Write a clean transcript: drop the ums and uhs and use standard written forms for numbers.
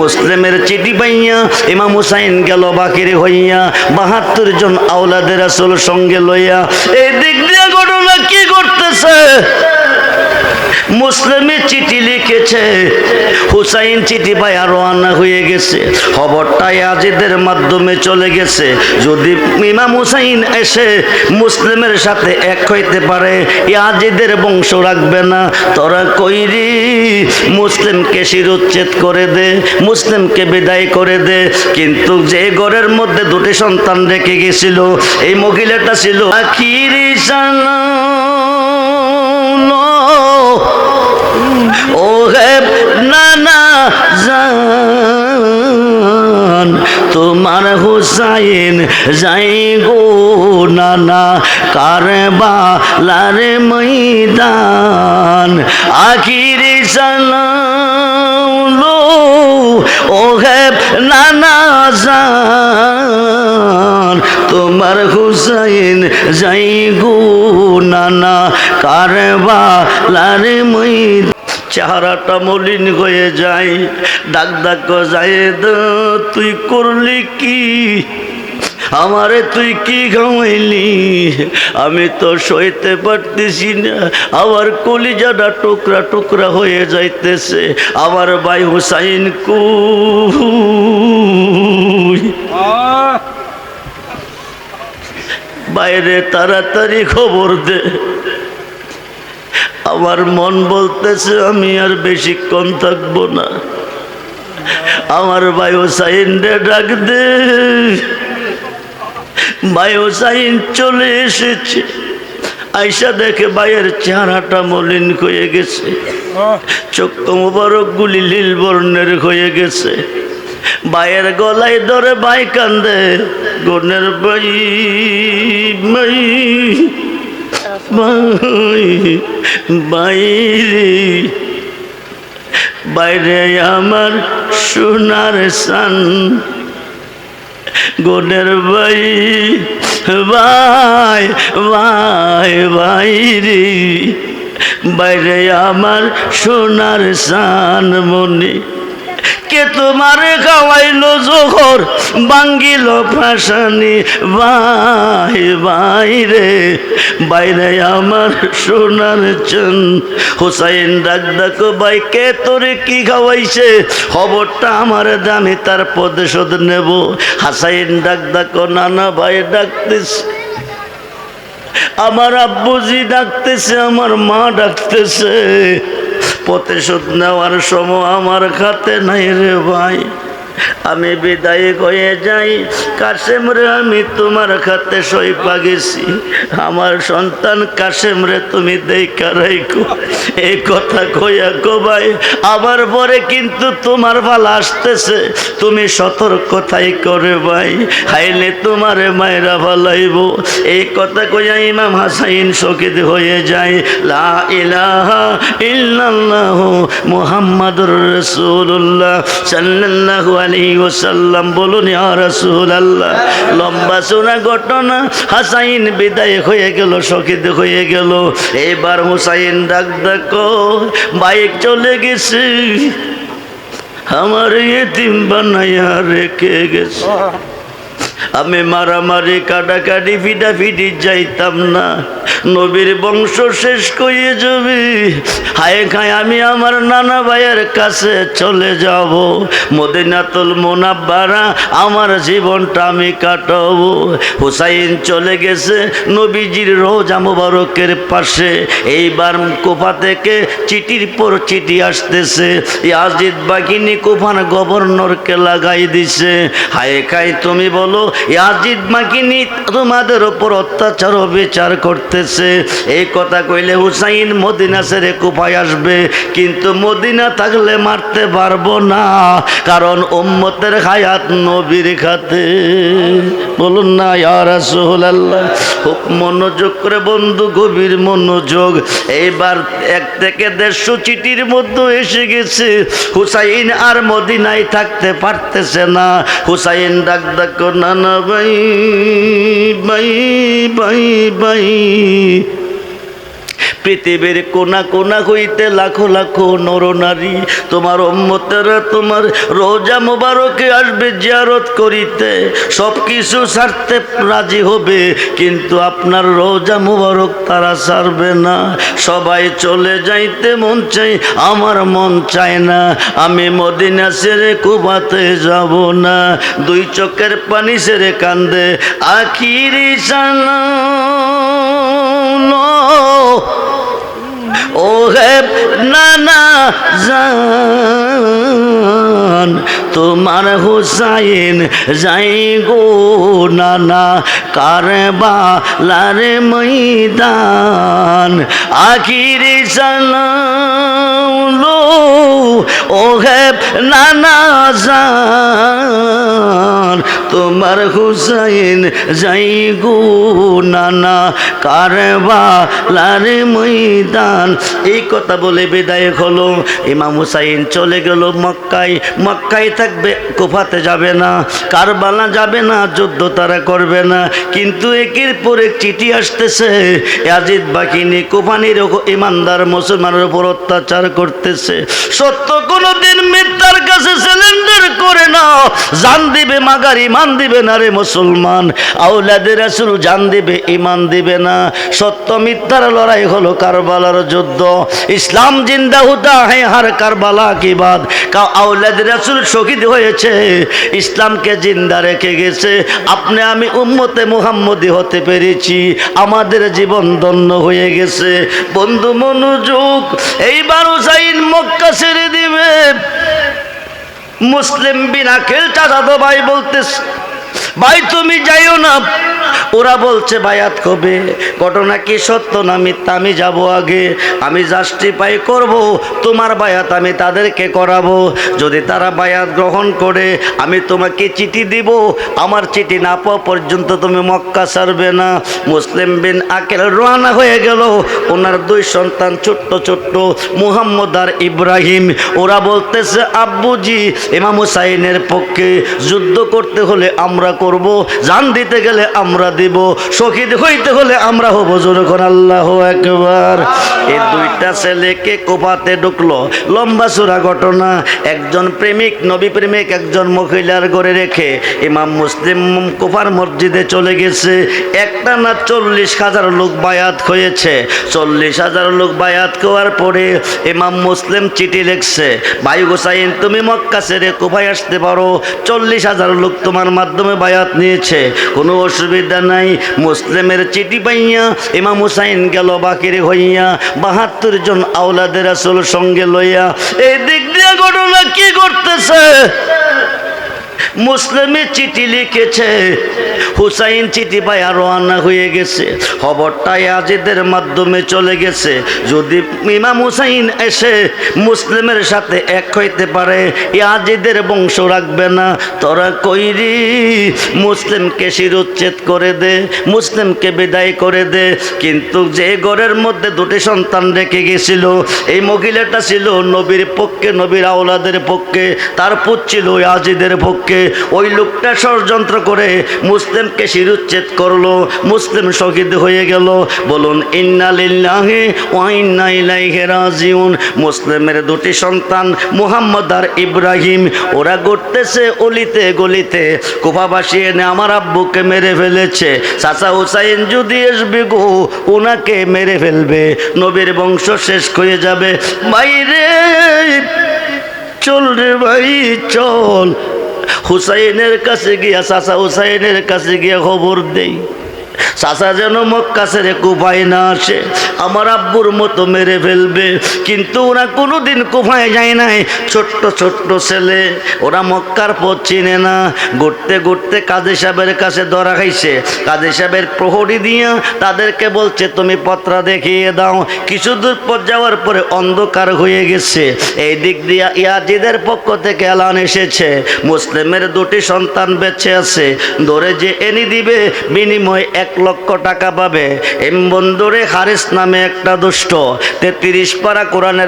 মুসলিমের চিঠি পাইয়া ইমাম হুসাইন গেল বাকির হইয়া ৭২ জন আওলাদে রাসূল সঙ্গে লইয়া। এই দিক দিয়ে ঘটনা কি করতেছে? মুসলিমের চিঠি লিখেছে, হুসাইন চিঠি পাই রওনা হয়ে গেছে, খবরটা ইয়াজিদের মাধ্যমে চলে গেছে। যদি ইমাম হুসাইন এসে মুসলিমের সাথে এক হইতে পারে, ইয়াজিদের বংশ রাখবে না। তোরা কইরি মুসলিমকে শিরোচ্ছেদ করে দে, মুসলিমকে বিদায় করে দে। কিন্তু যে ঘরের মধ্যে দুটি সন্তান রেখে গেছিল, এই মহিলাটা ছিল আখিরি সালাম ও হে নানা জান, তোমার হুসাইন যাই গো নানা কারবালার ময়দান। আখিরি সালাম ও হে নানা জান, তোমার হুসাইন যাই গো নানা কারবালার ময়দান। চেহারাটা মলিন হয়ে যায়, ডাক ডাক জায়েদ, তুই করলি কি? আমারে তুই কি খাওয়াইলি? আমি তো সইতে পারতেছি না, আমার কলিজাটা টুকরা টুকরা হয়ে যাইতেছে। আমার ভাই হুসাইন কই? বাইরে তাড়াতাড়ি খবর দে। আমার মন বলতেছে আমি আর বেশিক্ষণ থাকবো না। আমার ভাই হুসাইন রে ডাক দে। ভাই হুসাইন চলে এসেছে, আয়সা দেখে ভাইয়ের চেহারাটা মলিন হয়ে গেছে, চক্ষু মোবারক গুলি নীল বর্ণের হয়ে গেছে। ভাইয়ের গলায় ধরে ভাই কান্দে, গনের ভাই ভাই বাইরে বাইরে আমার সোনার সান, গোনের ভাই ভাই ভাই বাইরে বাইরে আমার সোনার সান মনে। কে তোমারে খাওয়াইলো জোহর বাঙ্গিল ফাঁসানি ভাই বাইরে বাইরে আমার সোনার চান। হুসাইন ডাক ডাকো ভাই, কে তোরে কি খাওয়াইছে খবরটা আমার দামি তার প্রতিশোধ নেব। হুসাইন ডাক ডাকো নানা ভাই ডাকতেছে, আমার আব্বুজি ডাকতেছে, আমার মা ডাকতেছে। প্রতিশোধ নেওয়ার সময় আমার খাতে নাই রে ভাই। আমি বিদায় হয়ে যাই, কাশেম রে আমি তোমার খাতে সই পাগেছি। আমার সন্তান কাশেম রে তুমি দেখা রাখো। এই কথা কইয়া গো ভাই, আমার পরে কিন্তু তোমার ভালো আসতেছে, তুমি সতর্কতাই করে ভাই, হাইলে তোমারে মায়েরা ভালাইব। এই কথা কইয়া ইমাম হুসাইন শহীদ হয়ে যায়। লা ইলাহা ইল্লাল্লাহু মুহাম্মাদুর রাসূলুল্লাহ সাল্লাল্লাহু আলাইহি ওয়াসাল্লাম। বলুন ইয়া রাসূলুল্লাহ। লম্বা চূড়া ঘটনা, হুসাইন বিদায় হয়ে গেল, শহীদ হয়ে গেল। এবার হুসাইন ডাক ডাকো, বাইক চলে গেছে, আমার এতিম বানাইয়া রেখে গেছে। আমি মারামারি কাটাকাটি ফিটাফিটি যাইতাম না, নবীর বংশ শেষ করে যাবে। হায় খায় আমি আমার নানা ভাইয়ের কাছে চলে যাব, মদিনাতুল মুনাব্বারা আমার জীবনটা আমি কাটাবো। হুসাইন চলে গেছে নবীজির রওজা মুবারকের পাশে। এইবার কুফা থেকে চিঠির পর চিঠি আসতেছে, ইয়াজিদ বাহিনী কুফার গভর্নরকে লাগাই দিছে। হায় খায় তুমি বলো, ইয়াজিদ বাহিনী তোমাদের ওপর অত্যাচার ও বিচার করতেছে। এই কথা কইলে হুসাইন মদিনা ছেড়ে কুফায় আসবে, কিন্তু মদিনা থাকলে মারতে পারবো না, কারণ উম্মতের হায়াত নবীর খাতে। বলুন না ইয়া রাসূলুল্লাহ। খুব মনোযোগ করে বন্ধু, গভীর মনোযোগ। এইবার 1 থেকে 150 চিঠির মধ্যে এসে গেছে। হুসাইন আর মদিনায় থাকতে পারতেছে না। হুসাইন ডাক ডাক নানা ভাই ভাই ভাই ভাই, পৃথিবীর কোনা কোনা হইতে লাখো লাখো নরনারী তোমার উম্মতেরা তোমার রোজা মোবারকে আসবে জিয়ারত করিতে, সব কিছু ছাড়তে রাজি হবে, কিন্তু আপনার রোজা মোবারক তারা ছাড়বে না। সবাই চলে যাইতে মন চাই, আমার মন চায় না, আমি মদিনা ছেড়ে কুবাতে যাব না। দুই চোখের পানি ছেড়ে কান্দে আখিরি সালাম ও হে নানা জান, তোমার হুসাইন যাই গো নানা কারবালার ময়দান। আখিরি সালাম ও হে নানা জান, তোমার হুসাইন যাই গো নানা কারবালার ময়দান। এই কথা বলে বিদায় হলো। ইমাম হুসাইন চলে গেল মক্কায়, মক্কায় থাকবে, কুফাতে যাবে না, কারবালা যাবে না, যুদ্ধ তারা করবে না। কিন্তু একের পর এক চিঠি আসতেছে, ইয়াজিদ বাকিনী কুফানির ইমানদার মুসলমানের উপর অত্যাচার করতেছে। সত্য কোনোদিন মিথ্যার কাছে সিলিন্ডার করে না, জান দিবে মাগার ইমান দিবে না রে মুসলমান। আওলাদে রাসূল জান দিবে ইমান দিবে না। সত্য মিথ্যার লড়াই হলো কারবালার যুদ্ধ। ইসলাম জিন্দা হুদা है हर কারবালা কি বাদ। আওলাদ রাসূল শহীদ হয়েছে, ইসলামকে জিন্দা রেখে গেছে। আপনি আমি উম্মতে মুহাম্মদী হতে পেরেছি, আমাদের জীবন ধন্য হয়ে গেছে। বন্ধু মনোযোগ, এইবার হুসাইন মক্কা ছেড়ে দিবে। মুসলিম বিন আকিল চাচাতো ভাই বলতেছে, ভাই তুমি যাইও না। ওরা বলছে বায়াত কবে, ঘটনা কি সত্য না মিথ্যা আমি যাব আগে, আমি জাস্টিফাই করব, তোমার বায়াত আমি তাদেরকে করাবো। যদি তারা বায়াত গ্রহণ করে আমি তোমাকে চিঠি দিব, আমার চিঠি না পাওয়া পর্যন্ত তুমি মক্কা ছাড়বে না। মুসলিম বিন আকিল রওনা হয়ে গেল। ওনার দুই সন্তান ছোট্ট ছোট্ট মুহাম্মদ আর ইব্রাহিম। ওরা বলতেছে আব্বুজি ইমাম হুসাইনের পক্ষে যুদ্ধ করতে হলে আমরা করব, জান দিতে গেলে আমরা দিব, শহীদ হইতে হলে আমরা হব। জোরে কোন আল্লাহু আকবার। এই দুইটা ছেলেকে কুফাতে ঢুকলো। লম্বা চূড়া ঘটনা। একজন প্রেমিক নবী প্রেমিক একজন মহিলার ঘরে রেখে ইমাম মুসলিম কুফার মসজিদে চলে গেছে। একটা না 40,000 লোক বায়াত হয়েছে। 40,000 লোক বায়াত হওয়ার পরে ইমাম মুসলিম চিঠি লিখছে, ভাই হুসাইন তুমি মক্কা ছেড়ে কুফায় আসতে পারো, 40,000 লোক তোমার মাধ্যমে বায়াত নিয়েছে, কোনো অসুবিধা নাই। মুসলিমের চিঠি পাইয়া ইমাম হুসাইন গেল বাকিরে হইয়া 72 জন আওলাদে রাসূল সঙ্গে লইয়া। এই দিক দিয়ে ঘটনা কি করতেছে, মুসলিমে চিঠি লিখেছে, হুসাইন চিঠি পায় রওনা হয়ে গেছে। খবরটা ইয়াজিদের মাধ্যমে চলে গেছে। যদি ইমাম হুসাইন এসে মুসলিমের সাথে এক হইতে পারে, ইয়াজিদের বংশ রাখবে না। তোরা কইরি মুসলিমকে শিরোচ্ছেদ করে দে, মুসলিমকে বিদায় করে দে। কিন্তু যে ঘরের মধ্যে দুটি সন্তান রেখে গেছিল, এই মহিলাটা ছিল নবীর পক্ষে, নবীর আওলাদের পক্ষে, তার পুত ছিল ইয়াজিদের পক্ষে। ওই লোকটা ষড়যন্ত্র করে মুসলিমকে শিরোচ্ছেদ করলো, মুসলিম শহীদ হয়ে গেল। বলুন ইন্না লিল্লাহি ওয়া ইন্না ইলাইহি রাজিউন। মুসলিমের দুটি সন্তান মুহাম্মদ আর ইব্রাহিম, ওরা ঘুরতেছে অলিতে গলিতে। কুফাবাসী এনে আমার আব্বুকে মেরে ফেলেছে, চাচা হুসাইন যদি আসবে গো ওনাকে মেরে ফেলবে, নবীর বংশ শেষ হয়ে যাবে। বাইরে চল রে ভাই চল, হুসাইনের কাছে গিয়া চাচা হুসাইনের কাছে গিয়া খবর দেই, চাচা যেন মক্কা ছেড়ে কুফায় না আসে, আমার আব্বুর মতো মেরে ফেলবে। কিন্তু ওরা কোনোদিন কুফায় যায় নাই। ছোট্ট ছোট্ট ছেলে, ওরা মক্কার পথ চিনে না। ঘুরতে ঘুরতে কাজী সাহেবের কাছে ধরা খাইছে। কাজী সাহেবের প্রহরী দিয়া তাদেরকে বলছে তুমি পত্রা দেখিয়ে দাও। কিছু দূর পথ যাওয়ার পরে অন্ধকার হয়ে গেছে। এই দিক দিয়া ইয়াজিদের পক্ষ থেকে এলান এসেছে, মুসলিমের দুটি সন্তান বেঁচে আছে, ধরে যে এনে দিবে বিনিময় 1 লক্ষ টাকা পাবে। এম বন্দরে হারিস নামে একটা দুষ্ট 33 পারা কোরআনের